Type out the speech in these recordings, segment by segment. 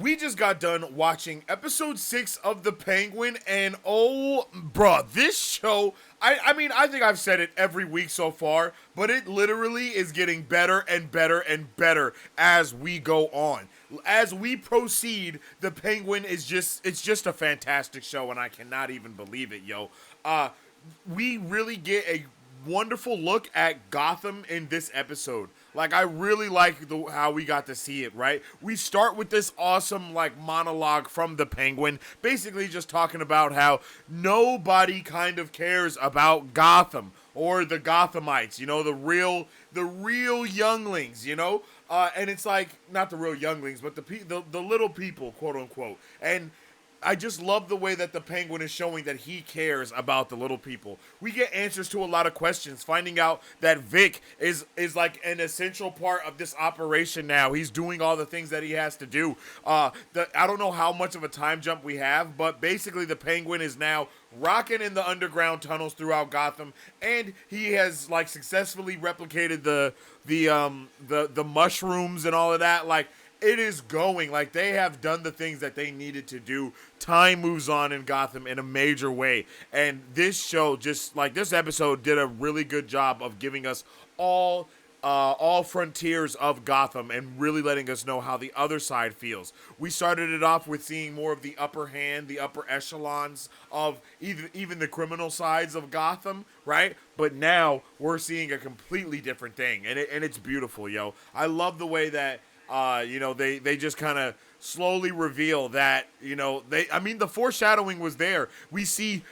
We just got done watching episode 6 of The Penguin, and oh, bruh, this show, I mean, I think I've said it every week so far, but it literally is getting better and better and better as we go on. As we proceed, The Penguin is it's just a fantastic show, and I cannot even believe it, yo. We really get a wonderful look at Gotham in this episode. Like, I really like how we got to see it, right? We start with this awesome, like, monologue from the Penguin, basically just talking about how nobody kind of cares about Gotham or the Gothamites, you know, the real younglings, you know? And it's like, not the real younglings, but the little people, quote unquote. And I just love the way that the Penguin is showing that he cares about the little people. We get answers to a lot of questions, finding out that Vic is like an essential part of this operation now. He's doing all the things that he has to do. I don't know how much of a time jump we have, but basically the Penguin is now rocking in the underground tunnels throughout Gotham, and he has like successfully replicated the mushrooms and all of that. Like, it is going. Like, they have done the things that they needed to do. Time moves on in Gotham in a major way. And this show, just like this episode, did a really good job of giving us all frontiers of Gotham and really letting us know how the other side feels. We started it off with seeing more of the upper hand, the upper echelons of even the criminal sides of Gotham, right? But now we're seeing a completely different thing, and it's beautiful, yo. I love the way that they just kind of slowly reveal that, the foreshadowing was there. We see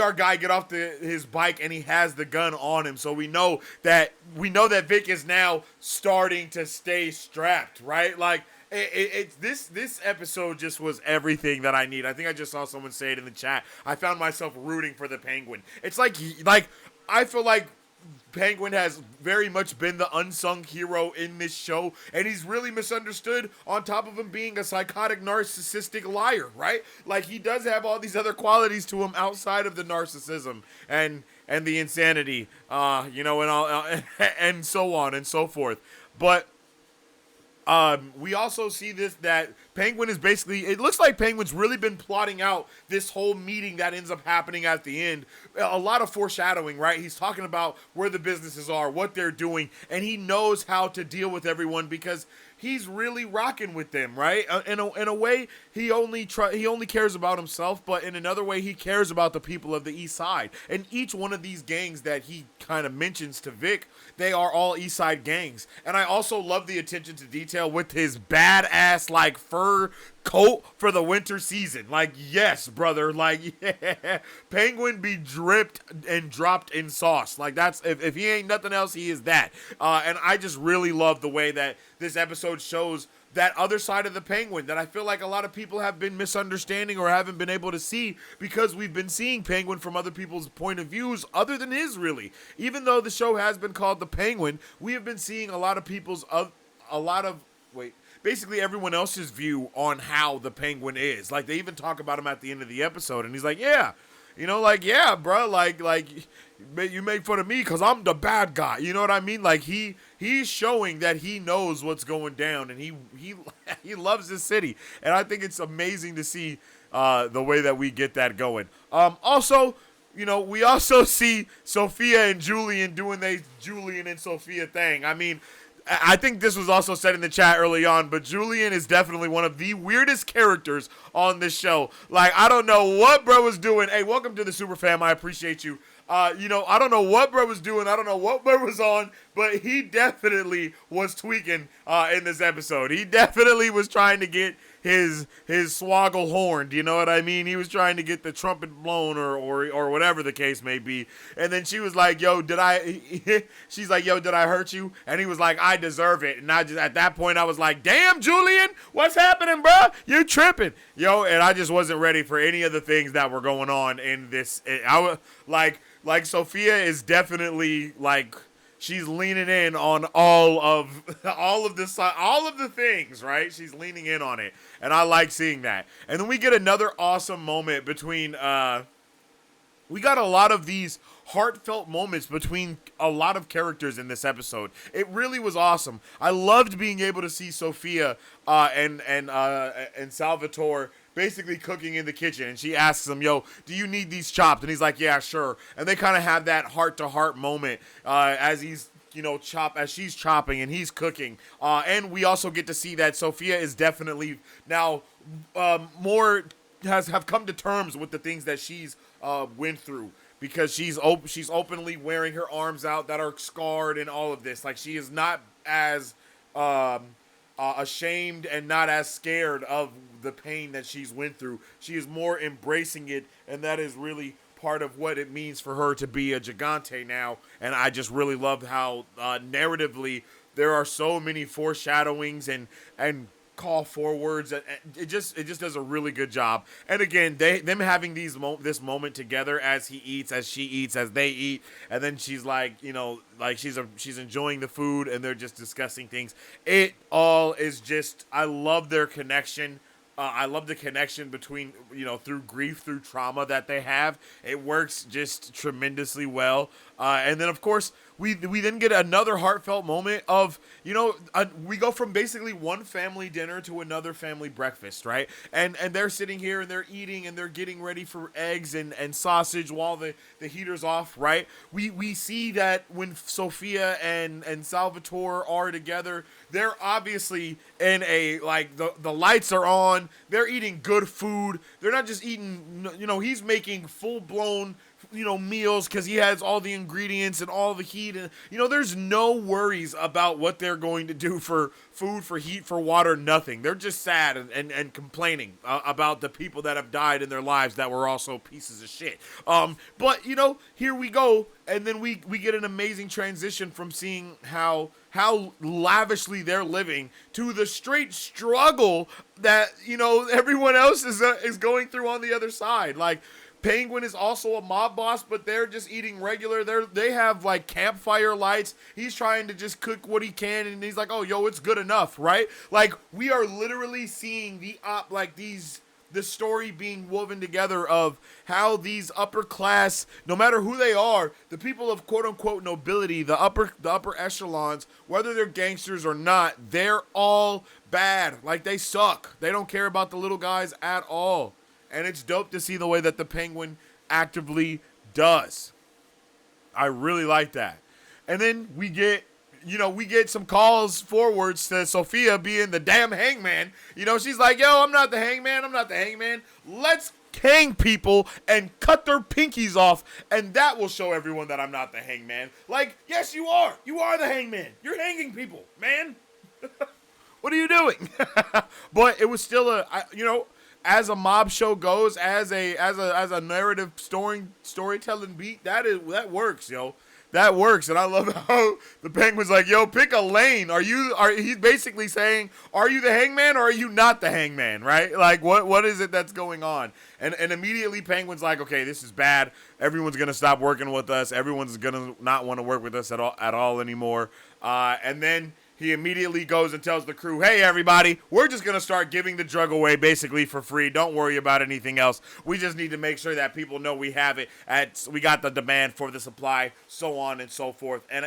our guy get off his bike and he has the gun on him, so we know that Vic is now starting to stay strapped, right? Like, this episode just was everything that I need. I think I just saw someone say it in the chat. I found myself rooting for the Penguin. It's like I feel like Penguin has very much been the unsung hero in this show, and he's really misunderstood on top of him being a psychotic, narcissistic liar, right? Like, he does have all these other qualities to him outside of the narcissism and the insanity, and all, and so on and so forth. But we also see that Penguin is basically, it looks like Penguin's really been plotting out this whole meeting that ends up happening at the end. A lot of foreshadowing, right? He's talking about where the businesses are, what they're doing, and he knows how to deal with everyone because he's really rocking with them, right? In a way, he only cares about himself, but in another way, he cares about the people of the East Side. And each one of these gangs that he kind of mentions to Vic, they are all East Side gangs. And I also love the attention to detail with his badass, like, fur coat for the winter season. Like, yes, brother. Like, yeah. Penguin be dripped and dropped in sauce. Like, that's, if he ain't nothing else, he is that. And I just really love the way that this episode shows that other side of the Penguin that I feel like a lot of people have been misunderstanding or haven't been able to see because we've been seeing Penguin from other people's point of views other than his, really. Even though the show has been called The Penguin, we have been seeing a lot of basically everyone else's view on how the Penguin is. Like, they even talk about him at the end of the episode, and he's like, yeah, yeah, bro, like you make fun of me because I'm the bad guy. You know what I mean? Like, he's showing that he knows what's going down, and he loves this city, and I think it's amazing to see the way that we get that going. Also, we also see Sophia and Julian doing their Julian and Sophia thing. I mean, I think this was also said in the chat early on, but Julian is definitely one of the weirdest characters on this show. Like, I don't know what bro was doing. Hey, welcome to the Super Fam. I appreciate you. I don't know what bro was doing. I don't know what bro was on, but he definitely was tweaking in this episode. He definitely was trying to get his swoggle horned, you know what I mean? He was trying to get the trumpet blown or whatever the case may be. And then she was like, yo, she's like, yo, did I hurt you? And he was like, I deserve it. And at that point, I was like, damn, Julian, what's happening, bro? You tripping. Yo, and I just wasn't ready for any of the things that were going on in this. I was like Sophia is definitely like, she's leaning in on all of the things, right? She's leaning in on it, and I like seeing that. And then we get another awesome moment between we got a lot of these heartfelt moments between a lot of characters in this episode. It really was awesome. I loved being able to see Sophia and Salvatore basically cooking in the kitchen, and she asks him, "Yo, do you need these chopped?" And he's like, "Yeah, sure." And they kind of have that heart-to-heart moment as he's as she's chopping and he's cooking. And we also get to see that Sophia is definitely now more have come to terms with the things that she's went through, because she's openly wearing her arms out that are scarred and all of this. Like, she is not as ashamed and not as scared of the pain that she's went through. She is more embracing it, and that is really part of what it means for her to be a Gigante now. And I just really love how narratively there are so many foreshadowings and call forwards. It just does a really good job. And again, them having this moment together as he eats, as she eats, as they eat, and then she's like, she's enjoying the food, and they're just discussing things. It all is just, I love their connection. I love the connection between, through grief, through trauma that they have. It works just tremendously well. And then, of course, we then get another heartfelt moment of, we go from basically one family dinner to another family breakfast, right? And they're sitting here and they're eating and they're getting ready for eggs and sausage while the heater's off, right? We see that when Sophia and Salvatore are together, they're obviously in a, the lights are on, they're eating good food. They're not just eating, he's making full-blown, meals because he has all the ingredients and all the heat. And, there's no worries about what they're going to do for food, for heat, for water, nothing. They're just sad and complaining about the people that have died in their lives that were also pieces of shit. But, here we go. And then we get an amazing transition from seeing how lavishly they're living to the straight struggle that, everyone else is going through on the other side. Like, Penguin is also a mob boss, but they're just eating regular. They have campfire lights. He's trying to just cook what he can, and he's like, "Oh, yo, it's good enough," right? Like, we are literally seeing the story being woven together of how these upper class, no matter who they are, the people of quote unquote nobility, the upper echelons, whether they're gangsters or not, they're all bad. Like, they suck. They don't care about the little guys at all. And it's dope to see the way that the Penguin actively does. I really like that. And then we get some calls forwards to Sophia being the damn hangman. She's like, "Yo, I'm not the hangman. I'm not the hangman. Let's hang people and cut their pinkies off, and that will show everyone that I'm not the hangman." Like, yes, you are. You are the hangman. You're hanging people, man. What are you doing? But it was still as a mob show goes, as a narrative storytelling beat, that works, yo. That works. And I love how the Penguin's like, "Yo, pick a lane. He's basically saying, are you the hangman or are you not the hangman?" Right? Like, what is it that's going on? And immediately Penguin's like, "Okay, this is bad. Everyone's gonna stop working with us. Everyone's gonna not want to work with us at all anymore." And then he immediately goes and tells the crew, "Hey, everybody, we're just going to start giving the drug away basically for free. Don't worry about anything else. We just need to make sure that people know we have it. We got the demand for the supply, so on and so forth." And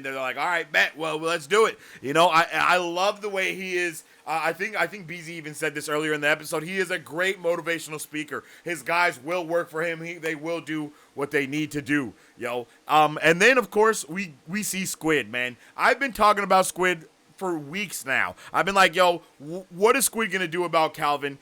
they're like, "All right, bet. Well, let's do it." I love the way he is. I think BZ even said this earlier in the episode. He is a great motivational speaker. His guys will work for him. They will do what they need to do, yo. And then, of course, we see Squid, man. I've been talking about Squid for weeks now. I've been like, "Yo, what is Squid going to do about Calvin?"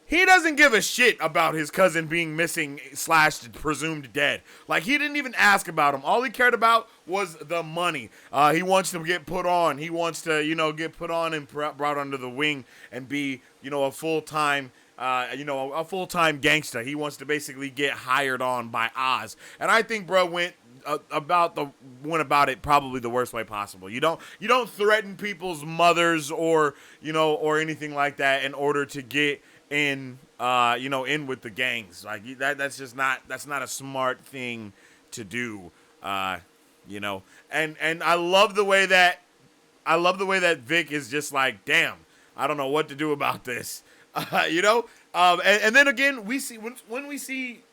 He doesn't give a shit about his cousin being missing / presumed dead. Like, he didn't even ask about him. All he cared about was the money. He wants to get put on. He wants to, get put on and brought under the wing and be, a full-time gangster. He wants to basically get hired on by Oz. And I think bro went about it probably the worst way possible. You don't threaten people's mothers or anything like that in order to get in with the gangs. Like, that's not a smart thing to do. And I love the way that Vic is just like, "Damn, I don't know what to do about this." And then again, we see when we see,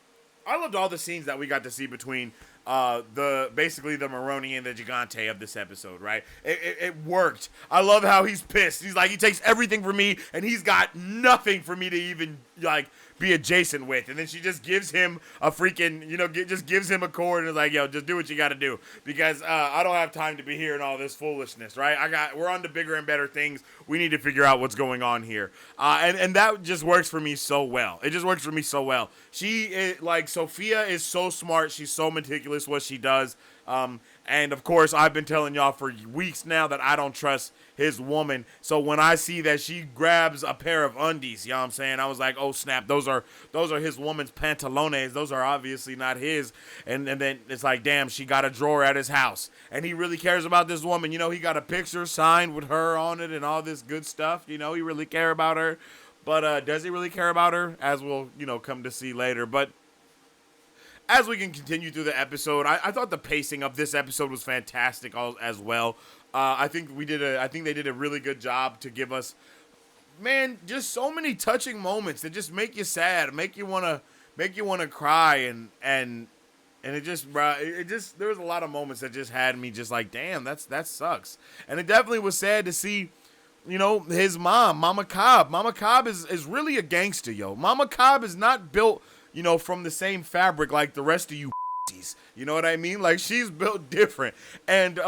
I loved all the scenes that we got to see between basically the Maroni and the Gigante of this episode, right? It worked. I love how he's pissed. He's like, he takes everything from me, and he's got nothing for me to even like be adjacent with. And then she just gives him a freaking, just gives him a cord and is like, yo, just do what you got to do, because I don't have time to be hearing all this foolishness, right? We're on to bigger and better things. We need to figure out what's going on here, and that just works for me so well. It just works for me so well. Sophia is so smart. She's so meticulous what she does. And of course, I've been telling y'all for weeks now that I don't trust his woman. So when I see that she grabs a pair of undies, you know what I'm saying? I was like, oh snap, those are his woman's pantalones. Those are obviously not his. And then it's like, damn, she got a drawer at his house. And he really cares about this woman. He got a picture signed with her on it and all this good stuff. He really care about her. But does he really care about her? As we'll, come to see later. But as we can continue through the episode, I thought the pacing of this episode was fantastic as well. I think they did a really good job to give us, man, just so many touching moments that just make you sad, make you wanna cry, and it just there was a lot of moments that just had me just like, damn, that sucks. And it definitely was sad to see, his mom, Momma Cobb. Momma Cobb is really a gangster, yo. Momma Cobb is not built, from the same fabric like the rest of you. You know what I mean? Like, she's built different. And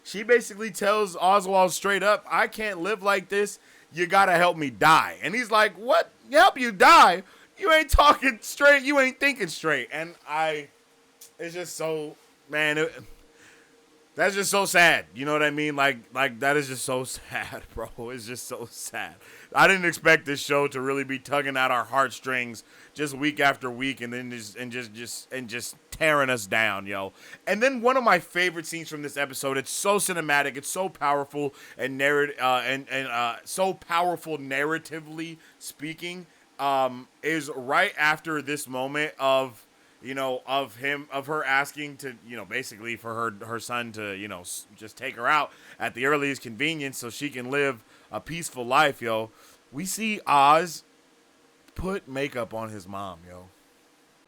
she basically tells Oswald straight up, I can't live like this. You gotta help me die. And he's like, what? Help you die? You ain't talking straight. You ain't thinking straight. And it's just so, man, that's just so sad. You know what I mean? Like that is just so sad, bro. It's just so sad. I didn't expect this show to really be tugging at our heartstrings just week after week, and then just tearing us down, yo. And then one of my favorite scenes from this episode. It's so cinematic. It's so powerful and so powerful narratively speaking. Is right after this moment of her asking to, basically for her son to, just take her out at the earliest convenience so she can live a peaceful life, yo. We see Oz put makeup on his mom, yo.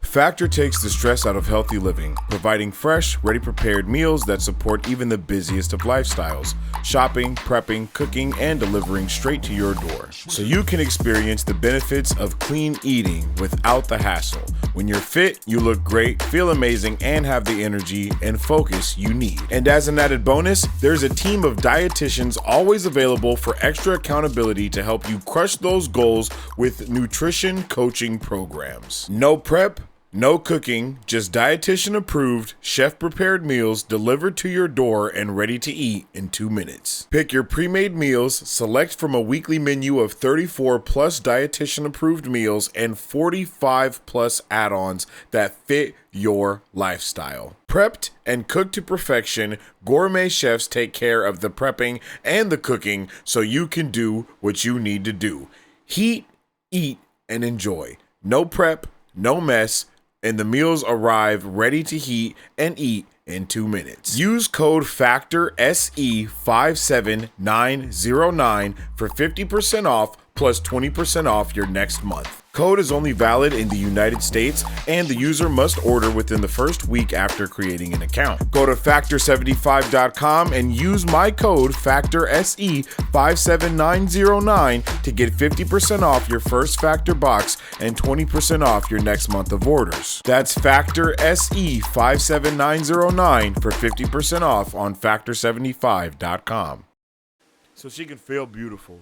Factor takes the stress out of healthy living, providing fresh, ready-prepared meals that support even the busiest of lifestyles. Shopping, prepping, cooking, and delivering straight to your door. So you can experience the benefits of clean eating without the hassle. When you're fit, you look great, feel amazing, and have the energy and focus you need. And as an added bonus, there's a team of dietitians always available for extra accountability to help you crush those goals with nutrition coaching programs. No prep, no cooking, just dietitian approved, chef prepared meals delivered to your door and ready to eat in 2 minutes. Pick your pre-made meals, select from a weekly menu of 34 plus dietitian approved meals and 45 plus add-ons that fit your lifestyle. Prepped and cooked to perfection, gourmet chefs take care of the prepping and the cooking so you can do what you need to do. Heat, eat, and enjoy. No prep, no mess, and the meals arrive ready to heat and eat in 2 minutes. Use code FACTOR57909 for 50% off plus 20% off your next month. Code is only valid in the United States, and the user must order within the first week after creating an account. Go to factor75.com and use my code FACTORSE57909 to get 50% off your first Factor box and 20% off your next month of orders. That's FACTORSE57909 for 50% off on factor75.com. So she can feel beautiful.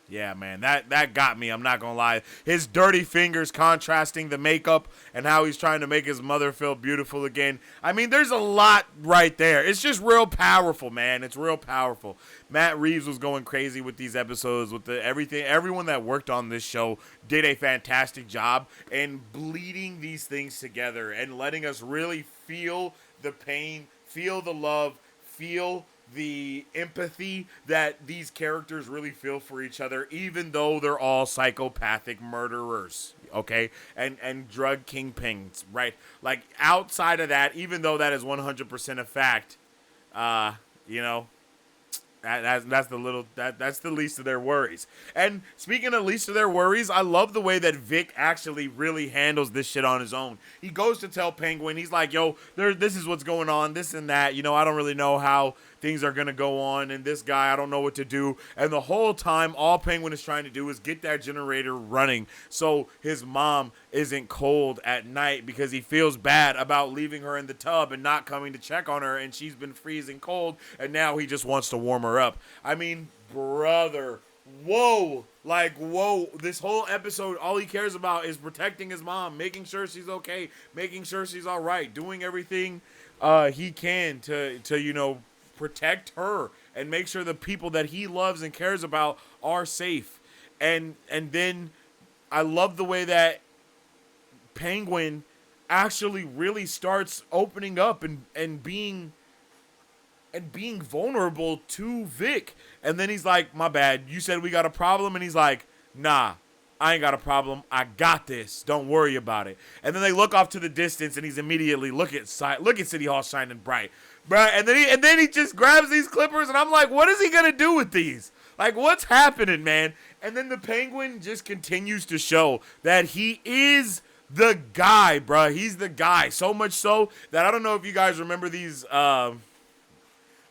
Yeah, man, that got me. I'm not going to lie. His dirty fingers contrasting the makeup and how he's trying to make his mother feel beautiful again. I mean, there's a lot right there. It's just real powerful, man. It's real powerful. Matt Reeves was going crazy with these episodes, with everything. Everyone that worked on this show did a fantastic job in bleeding these things together and letting us really feel the pain, feel the love, feel the empathy that these characters really feel for each other, even though they're all psychopathic murderers, okay, and drug kingpins, right? Like, outside of that, even though that is 100% a fact, That's the least of their worries. And speaking of least of their worries, I love the way that Vic actually really handles this shit on his own. He goes to tell Penguin, he's like, "Yo, this is what's going on, this and that. You know, I don't really know how things are gonna go on, and this guy, I don't know what to do." And the whole time, all Penguin is trying to do is get that generator running so his mom isn't cold at night, because he feels bad about leaving her in the tub and not coming to check on her, and she's been freezing cold, and now he just wants to warm her up. I mean, brother, whoa, like, whoa, this whole episode, all he cares about is protecting his mom, making sure she's okay, making sure she's all right, doing everything he can to protect her and make sure the people that he loves and cares about are safe. And then I love the way that Penguin actually really starts opening up and being vulnerable to Vic. And then he's like, "My bad, you said we got a problem?" And he's like, "Nah, I ain't got a problem. I got this. Don't worry about it." And then they look off to the distance, and he's immediately look at City Hall shining bright, bruh. And then he just grabs these clippers, and I'm like, what is he gonna do with these? Like, what's happening, man? And then the Penguin just continues to show that he is the guy, bruh. He's the guy. So much so that I don't know if you guys remember these.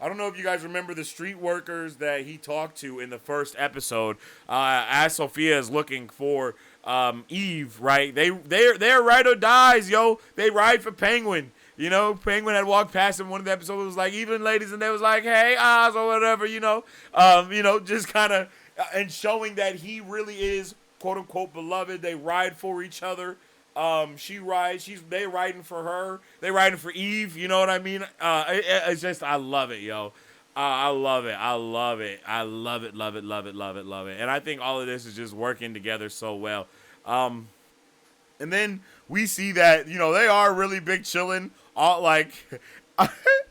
I don't know if you guys remember the street workers that he talked to in the first episode. As Sophia is looking for Eve, right? They're ride or dies, yo. They ride for Penguin. You know, Penguin had walked past him. One of the episodes was like, "Evening, ladies," and they was like, "Hey, Oz," or whatever. Just kind of and showing that he really is quote unquote beloved. They ride for each other. She rides. They riding for her. They riding for Eve. You know what I mean? It's just, I love it, yo. I love it. I love it. I love it. Love it. Love it. Love it. Love it. And I think all of this is just working together so well. And then we see that they are really big chilling. All like.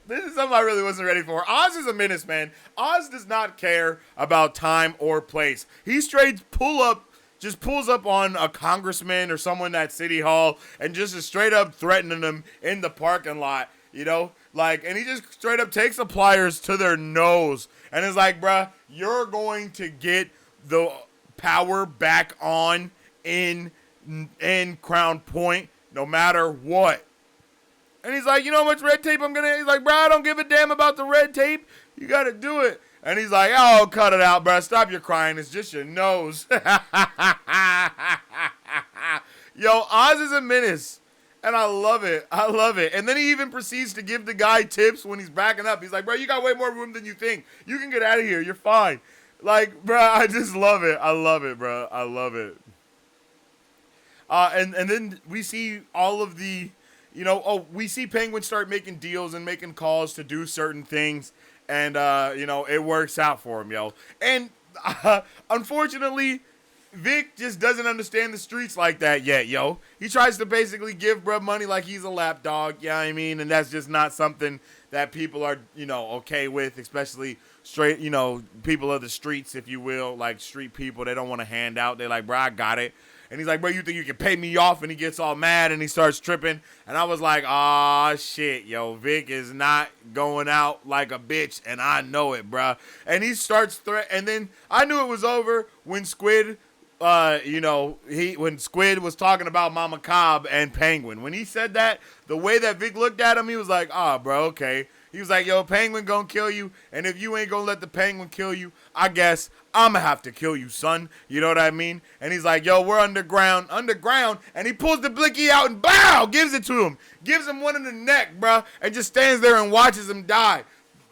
This is something I really wasn't ready for. Oz is a menace, man. Oz does not care about time or place. He straight pulls up on a congressman or someone at City Hall and just is straight up threatening them in the parking lot, and he just straight up takes the pliers to their nose and is like, "Bruh, you're going to get the power back on in Crown Point no matter what." And he's like, "You know how much red tape I'm gonna?" He's like, "Bro, I don't give a damn about the red tape. You gotta do it." And he's like, "Oh, cut it out, bro. Stop your crying. It's just your nose." Yo, Oz is a menace. And I love it. I love it. And then he even proceeds to give the guy tips when he's backing up. He's like, "Bro, you got way more room than you think. You can get out of here. You're fine." Like, bro, I just love it. I love it, bro. I love it. And then we see all of the... we see Penguin start making deals and making calls to do certain things, and, it works out for him, yo. And, unfortunately, Vic just doesn't understand the streets like that yet, yo. He tries to basically give bruh money like he's a lapdog, you know what I mean? And that's just not something that people are, okay with, especially straight, people of the streets, if you will, like street people. They don't want to hand out. They're like, "Bro, I got it." And he's like, "Bro, you think you can pay me off?" And he gets all mad and he starts tripping. And I was like, "Aw, shit, yo, Vic is not going out like a bitch, and I know it, bruh." And he starts and then I knew it was over when Squid, when Squid was talking about Momma Cobb and Penguin. When he said that, the way that Vic looked at him, he was like, "Ah, bro, okay." He was like, "Yo, Penguin gonna kill you, and if you ain't gonna let the Penguin kill you, I guess I'ma have to kill you, son." You know what I mean? And he's like, "Yo, we're underground," and he pulls the blicky out and bow, gives it to him. Gives him one in the neck, bruh, and just stands there and watches him die.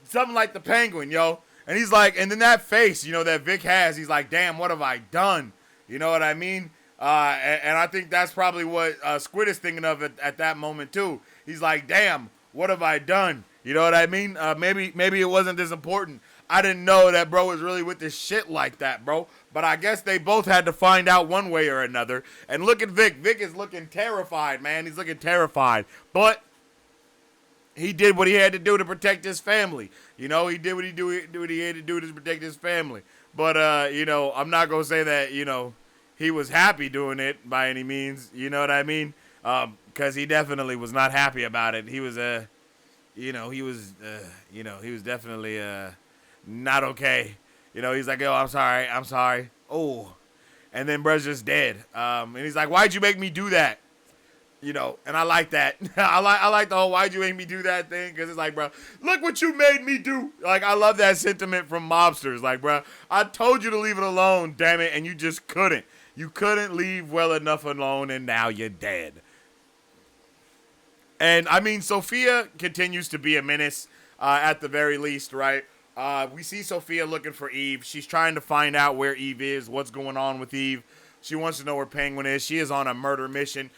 Something like the Penguin, yo. And he's like, and then that face, that Vic has, he's like, "Damn, what have I done?" You know what I mean? And I think that's probably what Squid is thinking of at that moment, too. He's like, "Damn, what have I done?" You know what I mean? Maybe it wasn't this important. I didn't know that bro was really with this shit like that, bro. But I guess they both had to find out one way or another. And look at Vic. Vic is looking terrified, man. He's looking terrified. But he did what he had to do to protect his family. He did what he had to do to protect his family. But, I'm not going to say that, he was happy doing it by any means. You know what I mean? Because he definitely was not happy about it. He was, he was definitely not okay. You know, he's like, yo, I'm sorry. Oh, and then bruh's just dead. And he's like, why'd you make me do that? You know, and I like that. I like the whole why'd you make me do that thing, because it's like, bro, look what you made me do. Like, I love that sentiment from mobsters. Like, bro, I told you to leave it alone, damn it, and you just couldn't. You couldn't leave well enough alone, and now you're dead. And, I mean, Sophia continues to be a menace, at the very least, right? We see Sophia looking for Eve. She's trying to find out where Eve is, what's going on with Eve. She wants to know where Penguin is. She is on a murder mission.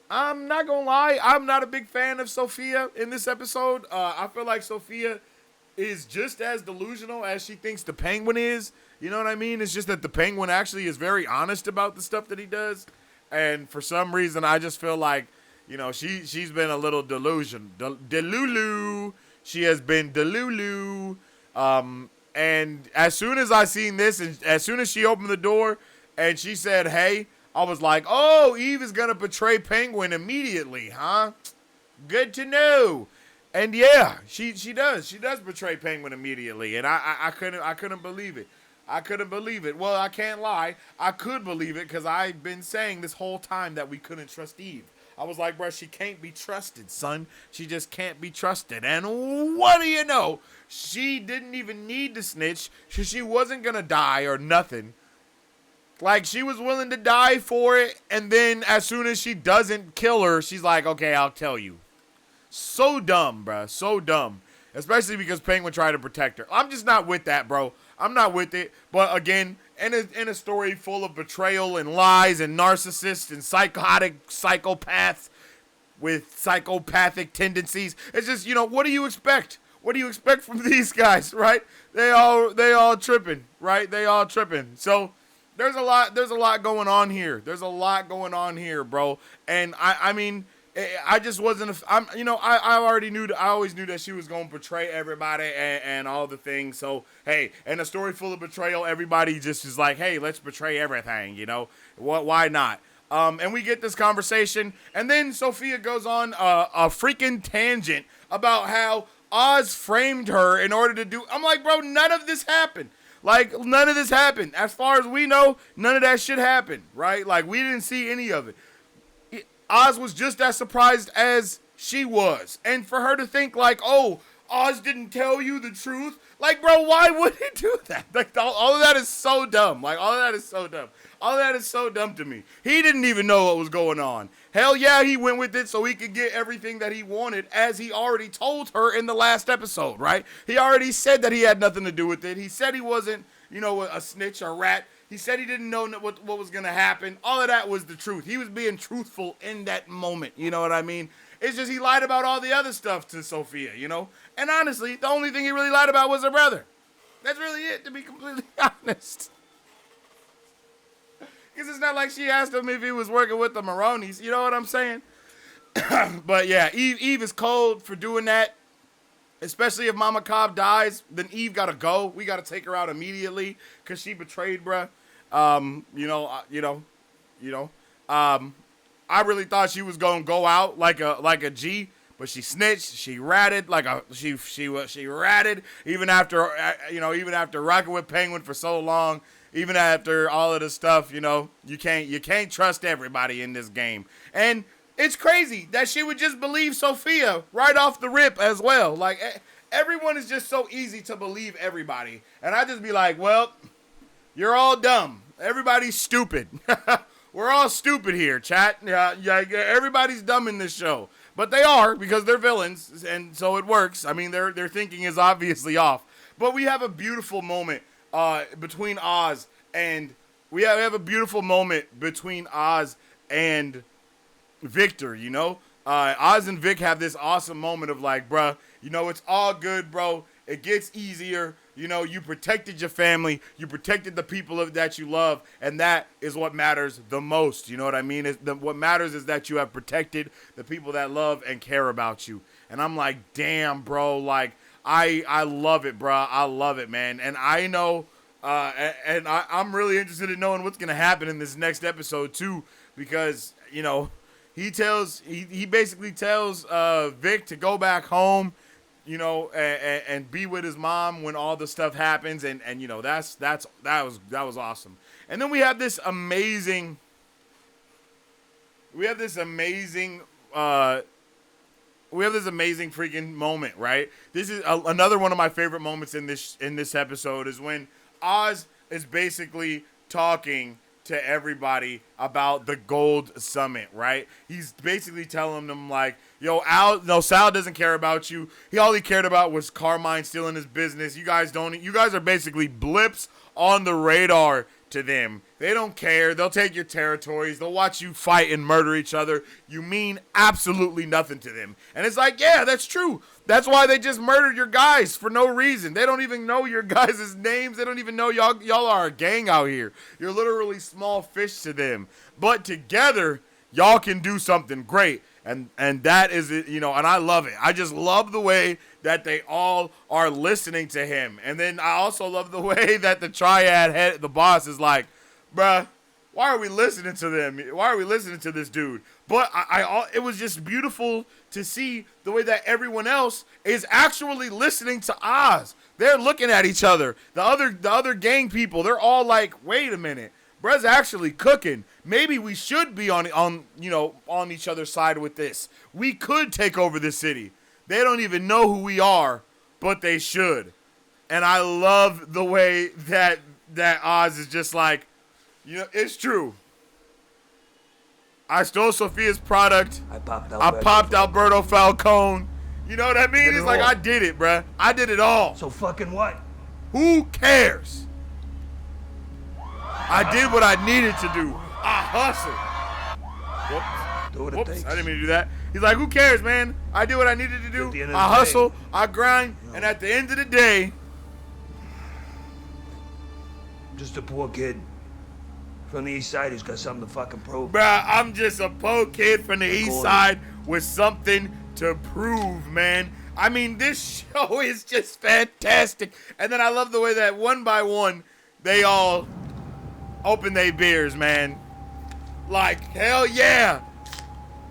I'm not gonna lie, I'm not a big fan of Sophia in this episode. I feel like Sophia is just as delusional as she thinks the Penguin is. You know what I mean? It's just that the Penguin actually is very honest about the stuff that he does. And for some reason, I just feel like, you know, she's been a little delulu. She has been delulu. And as soon as I seen this, and as soon as she opened the door and she said, hey, I was like, oh, Eve is going to betray Penguin immediately, huh? Good to know. And yeah, she does. She does betray Penguin immediately. And I couldn't believe it. I couldn't believe it. Well, I can't lie. I could believe it because I've been saying this whole time that we couldn't trust Eve. I was like, bro, she can't be trusted, son. She just can't be trusted. And what do you know? She didn't even need to snitch. She wasn't going to die or nothing. Like, she was willing to die for it, and then as soon as she doesn't kill her, she's like, okay, I'll tell you. So dumb, bruh. So dumb. Especially because Penguin tried to protect her. I'm just not with that, bro. I'm not with it. But again, in a story full of betrayal and lies and narcissists and psychotic psychopaths with psychopathic tendencies, it's just, you know, what do you expect? What do you expect from these guys, right? They all tripping, right? They all tripping. So There's a lot going on here. There's a lot going on here, bro. And I mean, I just wasn't, I already knew, I always knew that she was going to betray everybody and all the things. So, hey, in a story full of betrayal, everybody just is like, hey, let's betray everything, you know? Why not? And we get this conversation, and then Sophia goes on a freaking tangent about how Oz framed her in order to do, I'm like, bro, none of this happened. Like, none of this happened. As far as we know, none of that shit happened, right? Like, we didn't see any of it. Oz was just as surprised as she was. And for her to think, like, oh, Oz didn't tell you the truth. Like, bro, why would he do that? Like, all of that is so dumb. Like, all of that is so dumb. All of that is so dumb to me. He didn't even know what was going on. Hell yeah, he went with it so he could get everything that he wanted, as he already told her in the last episode, right? He already said that he had nothing to do with it. He said he wasn't, you know, a snitch or rat. He said he didn't know what was going to happen. All of that was the truth. He was being truthful in that moment. You know what I mean? It's just he lied about all the other stuff to Sophia, you know? And honestly, the only thing he really lied about was her brother. That's really it, to be completely honest. Because it's not like she asked him if he was working with the Maronis. You know what I'm saying? But yeah, Eve is cold for doing that. Especially if Momma Cobb dies, then Eve got to go. We got to take her out immediately because she betrayed, bruh. I really thought she was going to go out like a G. But she snitched. She ratted she ratted even after rocking with Penguin for so long. Even after all of this stuff, you know, you can't trust everybody in this game. And it's crazy that she would just believe Sophia right off the rip as well. Like, everyone is just so easy to believe everybody. And I just be like, well, you're all dumb. Everybody's stupid. We're all stupid here, chat. Everybody's dumb in this show. But they are, because they're villains, and so it works. I mean, their thinking is obviously off. But we have a beautiful moment between Oz and we have a beautiful moment between Oz and Victor, you know? Oz and Vic have this awesome moment of like, bruh, you know, it's all good, bro. It gets easier. You know, you protected your family. You protected the people that you love. And that is what matters the most. You know what I mean? What matters is that you have protected the people that love and care about you. And I'm like, damn, bro. Like, I love it, bro. I love it, man. And I know, I'm really interested in knowing what's going to happen in this next episode, too. Because, you know, he basically tells Vic to go back home you know, and be with his mom when all the stuff happens, and you know, that was awesome. And then we have this amazing freaking moment, right? This is another one of my favorite moments in this episode is when Oz is basically talking to everybody about the gold summit, right? He's basically telling them like, yo, Sal doesn't care about you. All he cared about was Carmine stealing his business. You guys are basically blips on the radar to them. They don't care. They'll take your territories. They'll watch you fight and murder each other. You mean absolutely nothing to them. And it's like, yeah, that's true. That's why they just murdered your guys for no reason. They don't even know your guys' names. They don't even know y'all are a gang out here. You're literally small fish to them. But together, y'all can do something great. And that is it, you know, and I love it. I just love the way that they all are listening to him. And then I also love the way that the triad head, the boss, is like, bruh, why are we listening to them? Why are we listening to this dude? But it was just beautiful to see the way that everyone else is actually listening to Oz. They're looking at each other. The other gang people, they're all like, wait a minute. Bruh's actually cooking. Maybe we should be on each other's side with this. We could take over the city. They don't even know who we are, but they should. And I love the way that Oz is just like, you know, it's true. I stole Sophia's product. I popped Alberto Falcone. You know what I mean? It's like, I did it, bruh. I did it all. So fucking what? Who cares? I did what I needed to do. I hustled. Whoops, I didn't mean to do that. He's like, who cares, man? I did what I needed to do. I hustle, I grind, and at the end of the day, just a poor kid from the east side who's got something to fucking prove. Bruh, I'm just a poor kid from the east side with something to prove, man. I mean, this show is just fantastic. And then I love the way that one by one, they all open their beers, man. Like, hell yeah.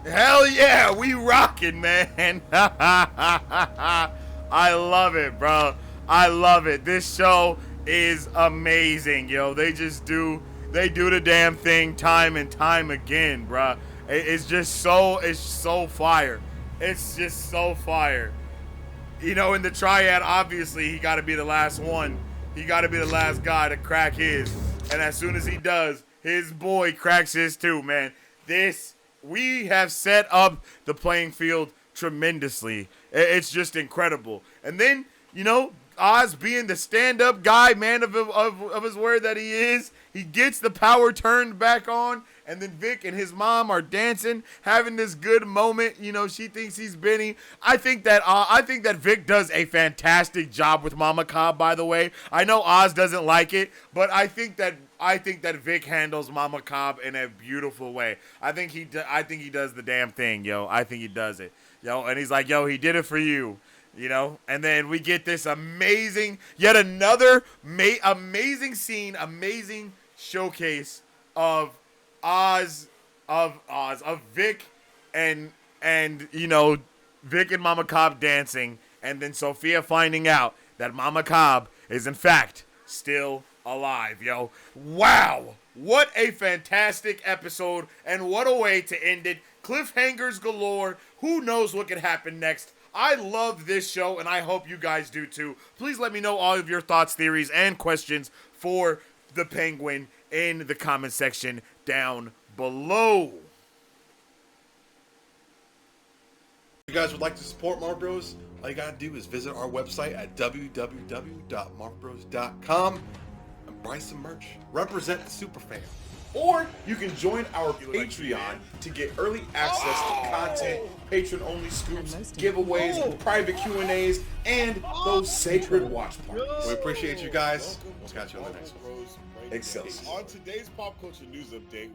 Hell yeah, we rocking, man. I love it, bro. I love it. This show is amazing, yo. They do the damn thing time and time again, bro. It's so fire. It's just so fire. You know, in the triad, obviously, he got to be the last one. He got to be the last guy to crack his. And as soon as he does, his boy cracks his too, man. We have set up the playing field tremendously. It's just incredible. And then, you know, Oz being the stand-up guy, man of his word that he is, he gets the power turned back on. And then Vic and his mom are dancing, having this good moment. You know, she thinks he's Benny. I think that Vic does a fantastic job with Momma Cobb, by the way. I know Oz doesn't like it, but I think that Vic handles Momma Cobb in a beautiful way. I think he does the damn thing, yo. I think he does it, yo. And he's like, yo, he did it for you. You know, and then we get this amazing, yet another amazing scene, amazing showcase of Vic and you know, Vic and Momma Cobb dancing, and then Sophia finding out that Momma Cobb is in fact still alive, yo. Wow, what a fantastic episode, and what a way to end it. Cliffhangers galore. Who knows what could happen next? I love this show, and I hope you guys do too. Please let me know all of your thoughts, theories, and questions for the Penguin in the comment section down below. If you guys would like to support Marv Bros, all you gotta do is visit our website at www.marvbros.com and buy some merch. Represent the superfan. Or you can join our Patreon to get early access to content, patron-only scoops, giveaways, private Q&As, and those sacred watch parties. We appreciate you guys. We'll catch you on the next one. Excelsior. On today's pop culture news update.